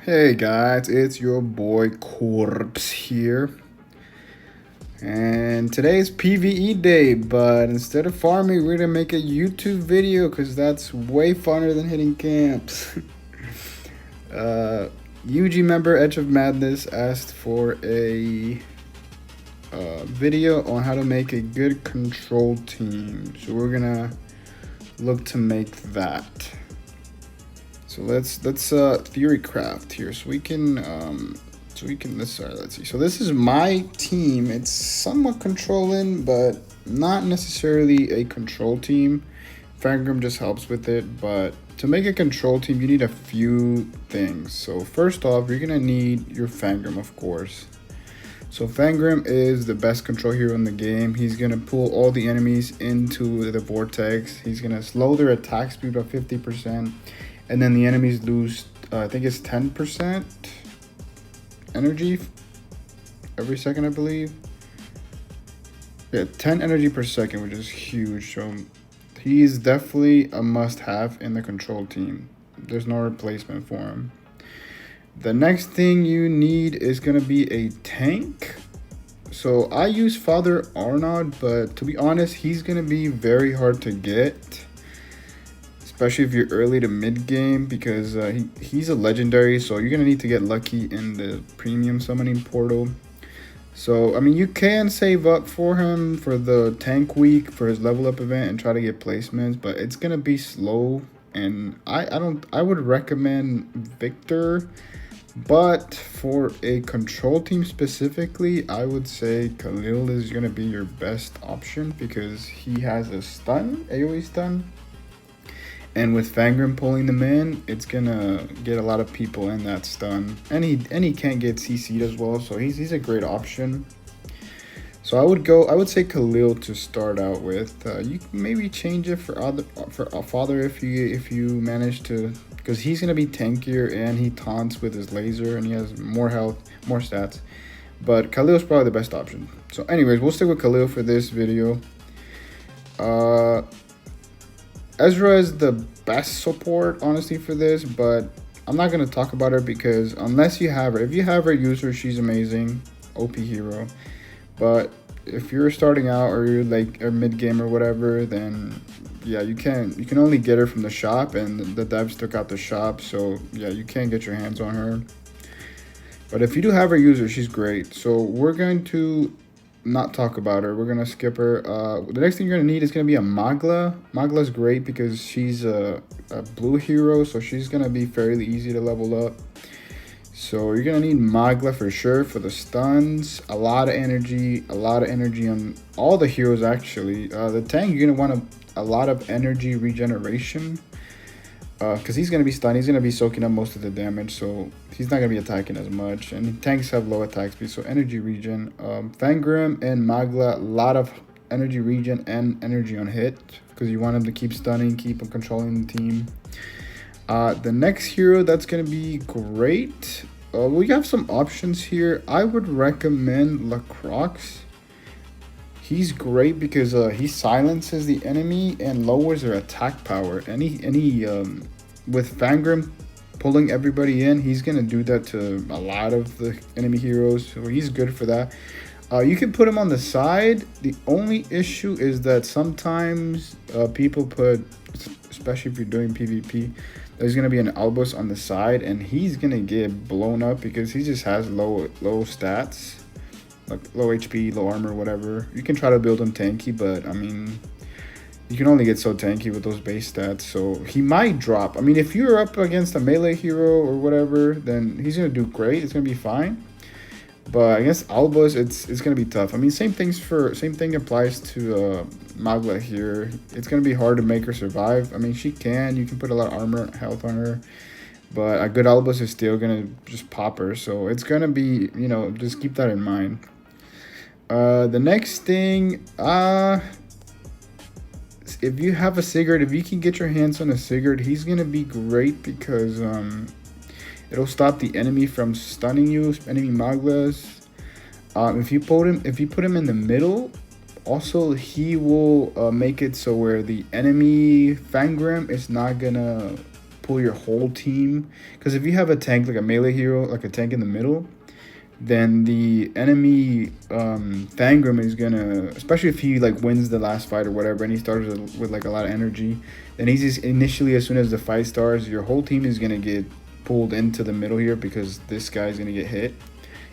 Hey guys, it's your boy Corpse here. And today's PvE day, but instead of farming, we're gonna make a YouTube video because that's way funner than hitting camps. uh, UG member Edge of Madness asked for a video on how to make a good control team. So we're gonna look to make that. So let's theory craft here so we can let's see. So this is my team. It's somewhat controlling, but not necessarily a control team. Fangram just helps with it, but to make a control team, you need a few things. So first off, you're gonna need your Fangram, of course. So Fangram is the best control hero in the game. He's gonna pull all the enemies into the vortex. He's gonna slow their attack speed by 50%, and then the enemies lose, I think it's 10% energy every second, I believe. Yeah, 10 energy per second, which is huge. So he's definitely a must-have in the control team. There's no replacement for him. The next thing you need is gonna be a tank. So I use Father Arnaud, but to be honest, he's gonna be very hard to get, especially if you're early to mid game, because he's a legendary, so you're gonna need to get lucky in the premium summoning portal. So I mean, you can save up for him for the tank week for his level up event and try to get placements, but it's gonna be slow. And I would recommend Victor, but for a control team specifically, I would say Khalil is gonna be your best option because he has a stun, AoE stun. And with Fangram pulling them in, it's gonna get a lot of people in that stun, and he can't get CC'd as well, so he's a great option. So I would say Khalil to start out with. You can maybe change it for Father if you manage to, because he's gonna be tankier and he taunts with his laser and he has more health, more stats. But Khalil's probably the best option. So anyways, we'll stick with Khalil for this video. Ezra is the best support, honestly, for this, but I'm not going to talk about her because unless you have her, if you have her, use her. She's amazing, OP hero. But if you're starting out or you're like a mid game or whatever, then yeah, you can only get her from the shop, and the devs took out the shop, so yeah, you can't get your hands on her. But if you do have her, use her. She's great. So we're going to not talk about her. We're gonna skip her. The next thing you're gonna need is gonna be a Magla. Magla's great because she's a blue hero, so she's gonna be fairly easy to level up. So you're gonna need Magla for sure for the stuns. A lot of energy on all the heroes actually. The tank, you're gonna want a lot of energy regeneration, because he's going to be stunned. He's going to be soaking up most of the damage, so he's not going to be attacking as much. And tanks have low attack speed, so energy regen. Fangram and Magla, a lot of energy regen and energy on hit, because you want him to keep stunning, keep him controlling the team. The next hero that's going to be great, we have some options here. I would recommend Lacroix. He's great because he silences the enemy and lowers their attack power. With Fangram pulling everybody in, he's gonna do that to a lot of the enemy heroes. So he's good for that. You can put him on the side. The only issue is that sometimes people put, especially if you're doing PvP, there's gonna be an Albus on the side, and he's gonna get blown up because he just has low stats. Like low HP, low armor, whatever. You can try to build him tanky, but I mean, you can only get so tanky with those base stats. So he might drop. I mean, if you're up against a melee hero or whatever, then he's gonna do great. It's gonna be fine. But against Albus, it's gonna be tough. I mean, same thing applies to Magla here. It's gonna be hard to make her survive. I mean, you can put a lot of armor and health on her, but a good Albus is still gonna just pop her. So it's gonna be, just keep that in mind. The next thing, if you have a Sigurd, if you can get your hands on a Sigurd, he's gonna be great because it'll stop the enemy from stunning you, enemy Maglas. If you put him in the middle, also he will make it so where the enemy Fangram is not gonna pull your whole team. Because if you have a tank, like a melee hero, like a tank in the middle, then the enemy Thangrum is gonna, especially if he like wins the last fight or whatever, and he starts with like a lot of energy, then he's just initially, as soon as the fight starts, your whole team is gonna get pulled into the middle here because this guy's gonna get hit.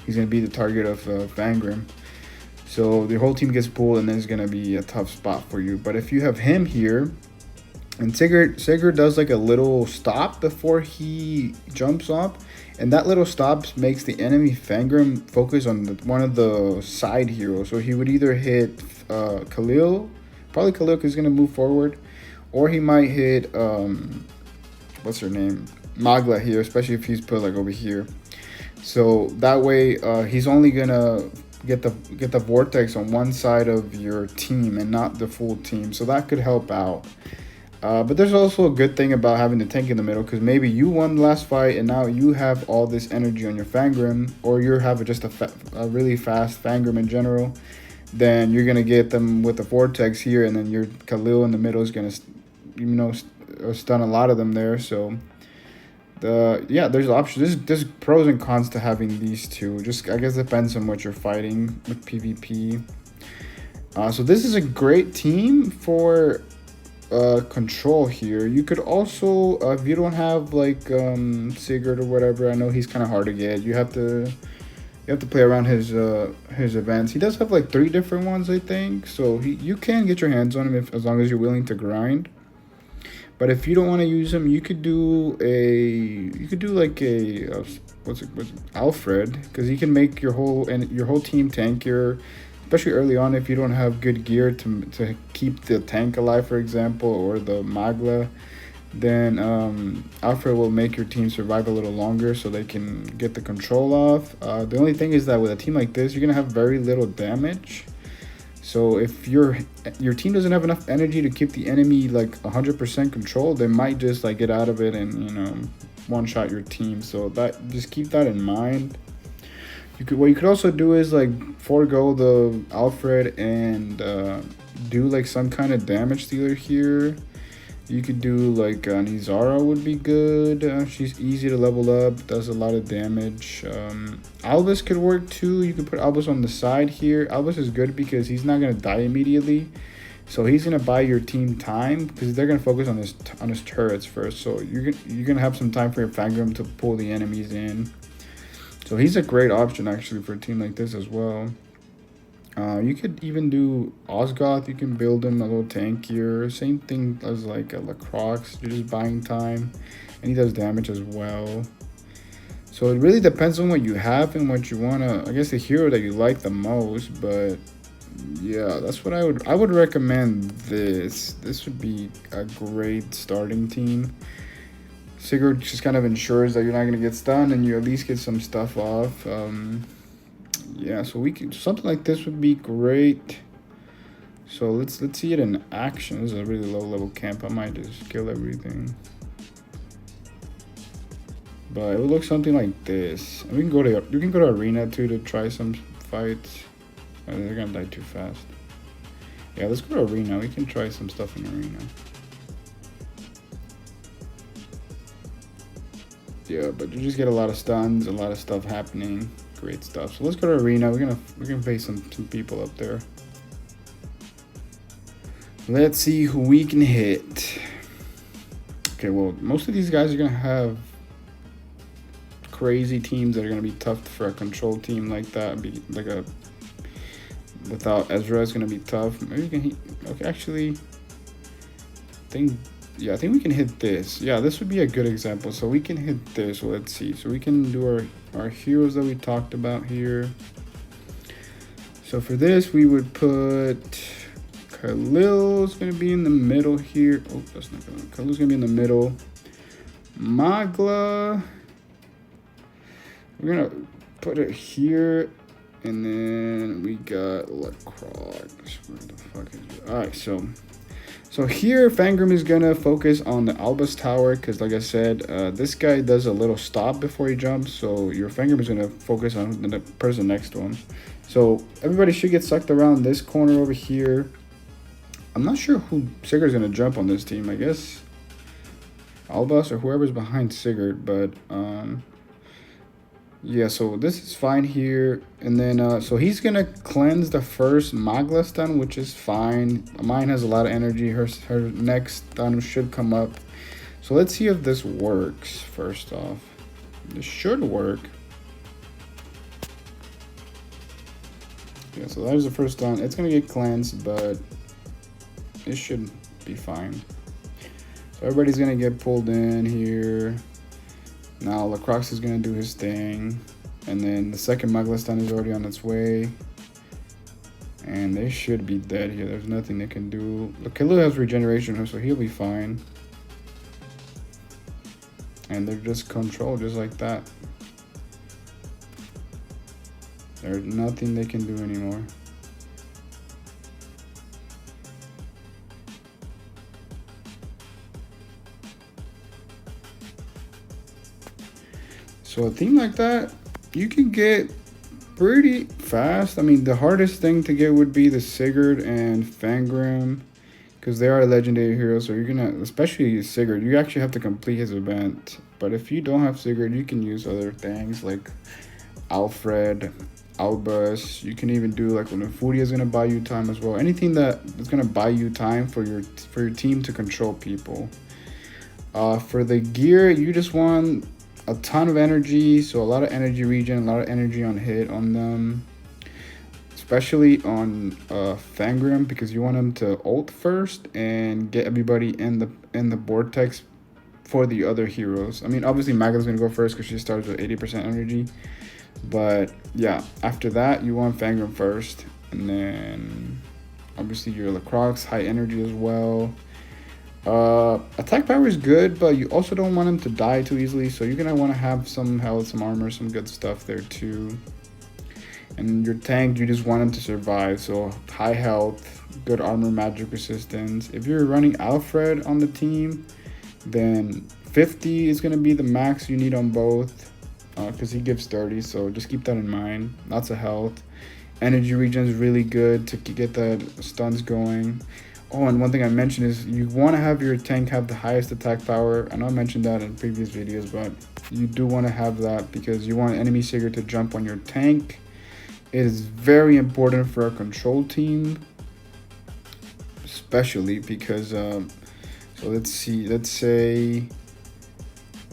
He's gonna be the target of Thangrum. So the whole team gets pulled, and then it's gonna be a tough spot for you. But if you have him here, and Sigurd does like a little stop before he jumps up, and that little stop makes the enemy Thangrum focus on one of the side heroes. So he would either hit Khalil, probably Khalil because he's gonna move forward, or he might hit what's her name, Magla here, especially if he's put like over here. So that way he's only gonna get the vortex on one side of your team and not the full team. So that could help out. But there's also a good thing about having the tank in the middle, because maybe you won the last fight and now you have all this energy on your Thangrum, or you have just a really fast Thangrum in general. Then you're gonna get them with the vortex here, and then your Khalil in the middle is gonna, stun a lot of them there. So there's options. There's pros and cons to having these two. Just I guess depends on what you're fighting with PvP. So this is a great team for control here. You could also, if you don't have like Sigurd or whatever, I know he's kind of hard to get. You have to play around his events. He does have like 3 different ones, I think. So you can get your hands on him as long as you're willing to grind. But if you don't want to use him, you could do like a what's it Alfred, because he can make your whole team tankier, especially early on if you don't have good gear to keep the tank alive, for example, or the Magla. Then Alfred will make your team survive a little longer so they can get the control off. The only thing is that with a team like this, you're gonna have very little damage. So if your team doesn't have enough energy to keep the enemy like 100% control, they might just like get out of it and one shot your team. So just keep that in mind. What you could also do is like forego the Alfred and do like some kind of damage dealer here. You could do like Nizara would be good. She's easy to level up, does a lot of damage. Albus could work too. You could put Albus on the side here. Albus is good because he's not gonna die immediately, so he's gonna buy your team time because they're gonna focus on his turrets first. So you're gonna have some time for your Thangrum to pull the enemies in. So he's a great option actually for a team like this as well. You could even do Osgoth. You can build him a little tankier. Same thing as like a Lacroix. You're just buying time, and he does damage as well. So it really depends on what you have and what you wanna. I guess the hero that you like the most. But yeah, that's what I would recommend. This would be a great starting team. Sigurd just kind of ensures that you're not gonna get stunned and you at least get some stuff off. Yeah, so something like this would be great. So let's see it in action. This is a really low level camp. I might just kill everything. But it would look something like this. And you can go to arena too to try some fights. Oh, they're gonna die too fast. Yeah, let's go to arena. We can try some stuff in arena. Yeah, but you just get a lot of stuns, a lot of stuff happening. Great stuff. So let's go to arena. We're gonna face some people up there. Let's see who we can hit. Okay, well, most of these guys are gonna have crazy teams that are gonna be tough for a control team like that. Be like without Ezra is gonna be tough. Maybe we can hit. Okay, actually, I think we can hit this. Yeah, this would be a good example. So we can hit this. So let's see. So we can do our heroes that we talked about here. So for this, we would put Khalil's gonna be in the middle here. Oh, that's not gonna. Khalil's gonna be in the middle. Magla, we're gonna put it here, and then we got Lacroix. Where the fuck is it? All right, so here, Thangrum is going to focus on the Albus Tower because, like I said, this guy does a little stop before he jumps. So your Thangrum is going to focus on the person next to him. So everybody should get sucked around this corner over here. I'm not sure who Sigurd's going to jump on this team. I guess Albus or whoever's behind Sigurd, but yeah, so this is fine here. And then so he's gonna cleanse the first Magla stun, which is fine. Mine has a lot of energy. Her next stun should come up. So let's see if this works first off. This should work. Yeah, so that was the first stun. It's gonna get cleansed, but it should be fine. So everybody's gonna get pulled in here. Now Lacroix is gonna do his thing. And then the second Magla stun is already on its way. And they should be dead here. There's nothing they can do. Khalil has regeneration, so he'll be fine. And they're just controlled just like that. There's nothing they can do anymore. So a team like that, you can get pretty fast. I mean, the hardest thing to get would be the Sigurd and Fangrim, because they are legendary heroes. So you're gonna, especially Sigurd, you actually have to complete his event. But if you don't have Sigurd, you can use other things like Alfred, Albus. You can even do like when Furia is gonna buy you time as well. Anything that is gonna buy you time for your team to control people. For the gear, you just want a ton of energy, so a lot of energy regen, a lot of energy on hit on them, especially on Fangrim, because you want him to ult first and get everybody in the vortex for the other heroes. I mean, obviously Magla's gonna go first because she starts with 80% energy, but yeah, after that you want Fangrim first, and then obviously your Lacroix, high energy as well. Attack power is good, but you also don't want him to die too easily, so you're gonna want to have some health, some armor, some good stuff there too. And your tank, you just want him to survive, so high health, good armor, magic resistance. If you're running Alfred on the team, then 50 is gonna be the max you need on both, because he gives 30, so just keep that in mind. Lots of health. Energy regen is really good to get the stuns going. Oh, and one thing I mentioned is you want to have your tank have the highest attack power. I know I mentioned that in previous videos, but you do want to have that because you want enemy Sigurd to jump on your tank. It is very important for a control team, especially because, so let's see, let's say,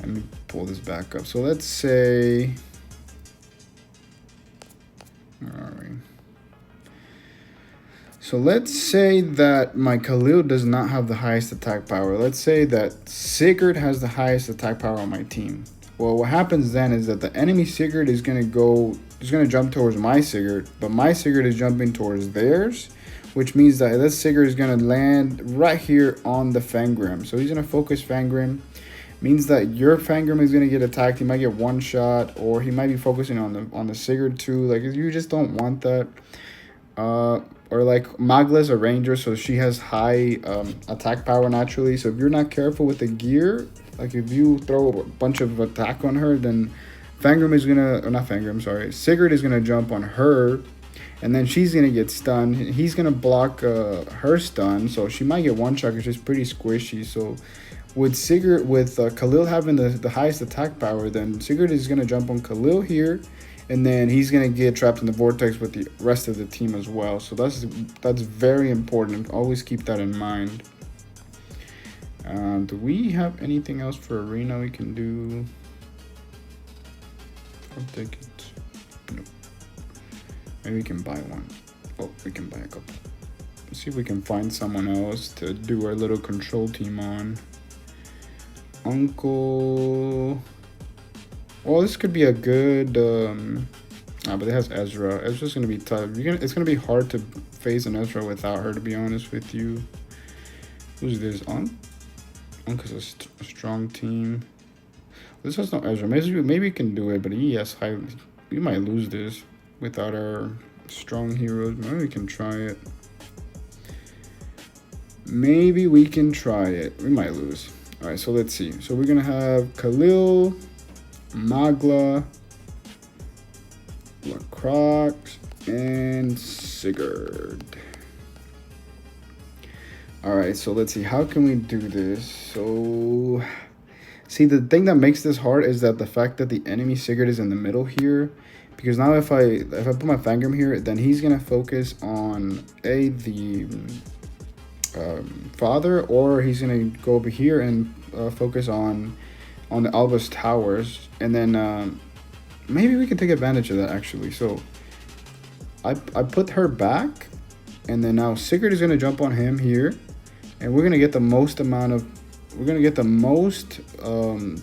let me pull this back up. So let's say, where are we? So let's say that my Khalil does not have the highest attack power. Let's say that Sigurd has the highest attack power on my team. Well, what happens then is that the enemy Sigurd is gonna jump towards my Sigurd, but my Sigurd is jumping towards theirs, which means that this Sigurd is gonna land right here on the Fangrim. So he's gonna focus Fangrim. Means that your Fangrim is gonna get attacked. He might get one shot, or he might be focusing on the Sigurd too. Like, you just don't want that. Or like Magla's a ranger, so she has high attack power naturally. So if you're not careful with the gear, like if you throw a bunch of attack on her, then Fangrim is gonna, or not Fangrim, sorry, Sigurd is gonna jump on her, and then she's gonna get stunned. He's gonna block her stun, so she might get one shot because she's pretty squishy. So with Sigurd, with Khalil having the highest attack power, then Sigurd is gonna jump on Khalil here, and then he's gonna get trapped in the vortex with the rest of the team as well. So that's very important. Always keep that in mind. Do we have anything else for arena we can do? I'll take it. Nope. Maybe we can buy one. Oh, we can buy a couple. Let's see if we can find someone else to do our little control team on. Uncle. Well, this could be a good. But it has Ezra. Ezra's gonna be tough. It's gonna be hard to face an Ezra without her, to be honest with you. Who's this? Uncle's a strong team. This has no Ezra. Maybe we can do it, but he has high. We might lose this without our strong heroes. Maybe we can try it. Maybe we can try it. We might lose. All right, so let's see. So we're gonna have Khalil, Magla, Lacroix, and Sigurd. All right, so let's see. How can we do this? So See, the thing that makes this hard is that the fact that the enemy Sigurd is in the middle here, because now if I put my Fangrim here, then he's gonna focus on the father, or he's gonna go over here and focus on the Albus Towers, and then maybe we can take advantage of that actually. So I put her back, and then now Sigurd is gonna jump on him here, and we're gonna get the most amount of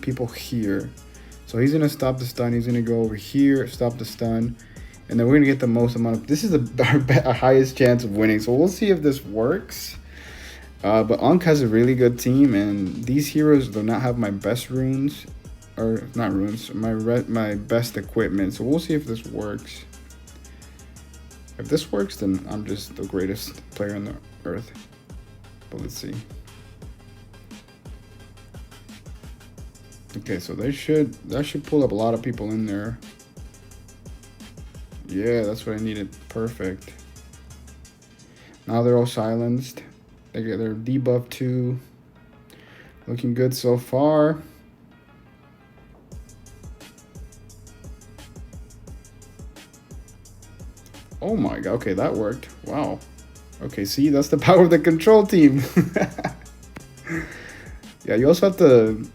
people here. So he's gonna stop the stun. He's gonna go over here, stop the stun, and then we're gonna get the most amount of. This is our highest chance of winning. So we'll see if this works. But Ankh has a really good team, and these heroes do not have my best runes, or not runes, my best equipment. So we'll see if this works. If this works, then I'm just the greatest player on the earth. But let's see. Okay, so that should pull up a lot of people in there. Yeah, that's what I needed. Perfect. Now they're all silenced. They get their debuff too. Looking good so far. Oh my god, okay, that worked. Wow. Okay, see, that's the power of the control team. Yeah, you also have to,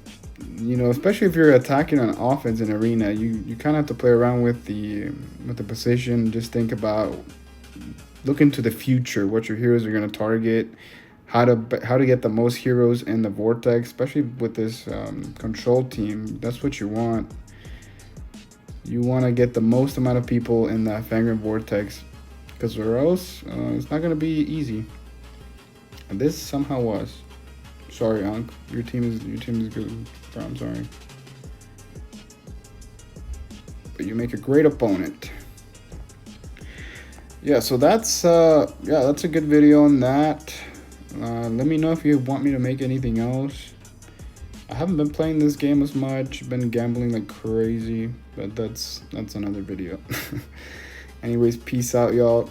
you know, especially if you're attacking on offense in arena, you kind of have to play around with the position. Just think about, look into the future, what your heroes are going to target, how to get the most heroes in the vortex, especially with this control team. That's what you want. You want to get the most amount of people in that Fangren vortex, because or else it's not going to be easy. And this somehow was. Sorry, Ankh. Your team is good. I'm sorry. But you make a great opponent. Yeah, so that's a good video on that. Let me know if you want me to make anything else. I haven't been playing this game as much, been gambling like crazy, but that's another video. Anyways, peace out, y'all.